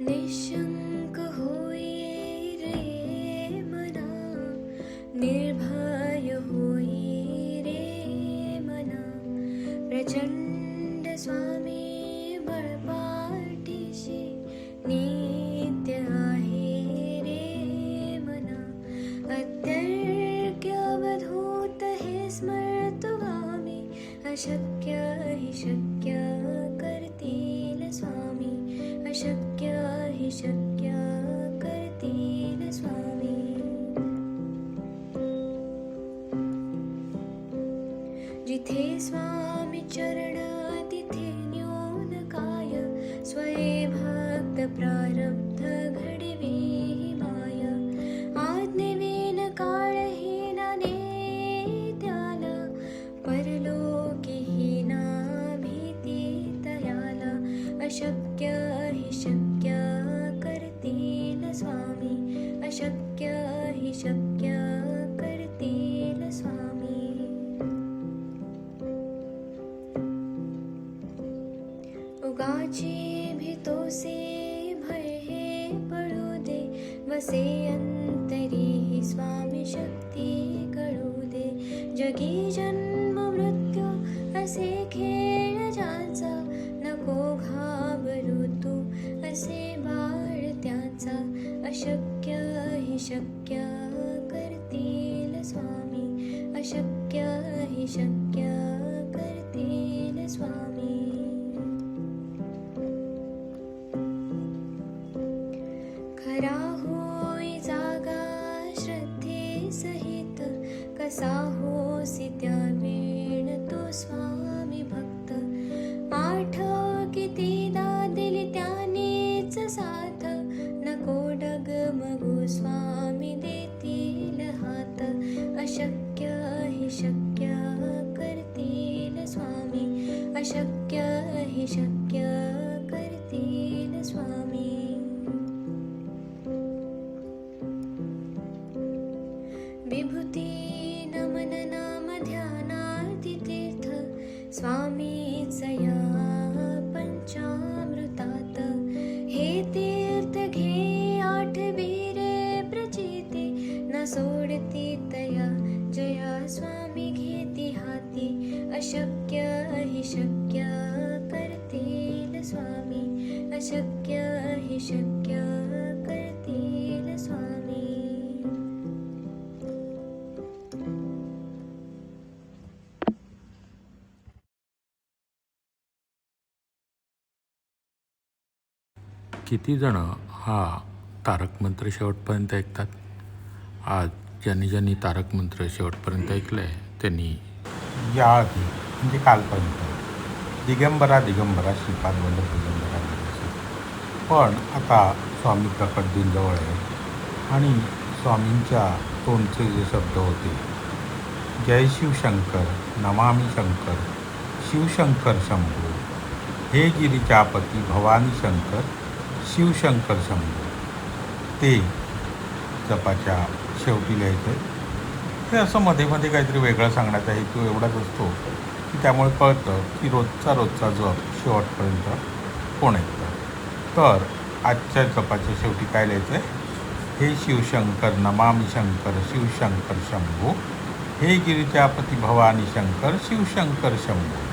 निशंक होई रे मना, निर्भय होई रे मना, प्रचंड स्वामी बळपाठीशी नित्य आहे रे मना. अत्यर्क्य अवधूत हे स्मर्तुगामी, अशक्य हि शक्य करतील स्वामी, अशक्य हि शक्य करतील स्वामी. जिथे स्वामी चरण तिथे न्यून काय, स्वये भक्त प्रारब्ध घडवी माय. आज्ञेविन काळहीना नेत्याला, परलोकीहीना भीती तयाला. अशक्य हि शक्य करतील स्वामी, अशक्य हि शक्य करतील स्वामी. उगाची भीतोसे भय हे पळू दे, वसे अंतरी ही स्वामी शक्ती कळू दे. जगी जन्म मृत्यू असे खेळ ज्याचा, नको घाबरू तू असे बाळ त्याचा. अशक्य हि शक्य करतील स्वामी, अशक्य हि शक्य करतील स्वामी. खरा होई जागा श्रद्धे सहित, कसा होसी त्या वेळ तो स्वामी भक्त. आठव कितीदा दिली त्यानेच साथ, नको डगमगू स्वामी देतील हात. अशक्य हि शक्य करतील स्वामी, अशक्य हि शक्य करतील स्वामी. विभूती नमन नाम ध्यानार्ती तीर्थ, स्वामीच या पंचामृतात. हे तीर्थ घे आठवी रे प्रचिती, न सोडती तया जया स्वामी घेती हाती. अशक्य हि शक्य करतील स्वामी, अशक्य हि शक्य करतील स्वामी. किती जण हा तारक मंत्र शेवटपर्यंत ऐकतात? आज ज्यांनी तारक मंत्र शेवटपर्यंत ऐकलं आहे त्यांनी या आधी म्हणजे कालपर्यंत दिगंबरा दिगंबरा श्रीपाद वल्लभ दिगंबरा म्हणायचे. पण आता स्वामी प्रकट दिन जवळ आहे आणि स्वामींच्या तोंडचे जे शब्द होते, जय शिवशंकर, नमामि शंकर, शिवशंकर शंभो, हे गिरिजापती भवानी शंकर, शिवशंकर शंभो, ते जपाच्या शेवटी लिहायचं आहे. हे असं मध्ये मध्ये काहीतरी वेगळं सांगण्याचा हेतू एवढाच असतो की त्यामुळे कळतं की रोजचा जप शेवटपर्यंत कोण ऐकतं. तर आजच्या जपाच्या शेवटी काय लिहायचं आहे? हे शिवशंकर, नमामि शंकर, शिवशंकर शंभो, हे गिरिजापती भवानी शंकर, शिवशंकर शंभो.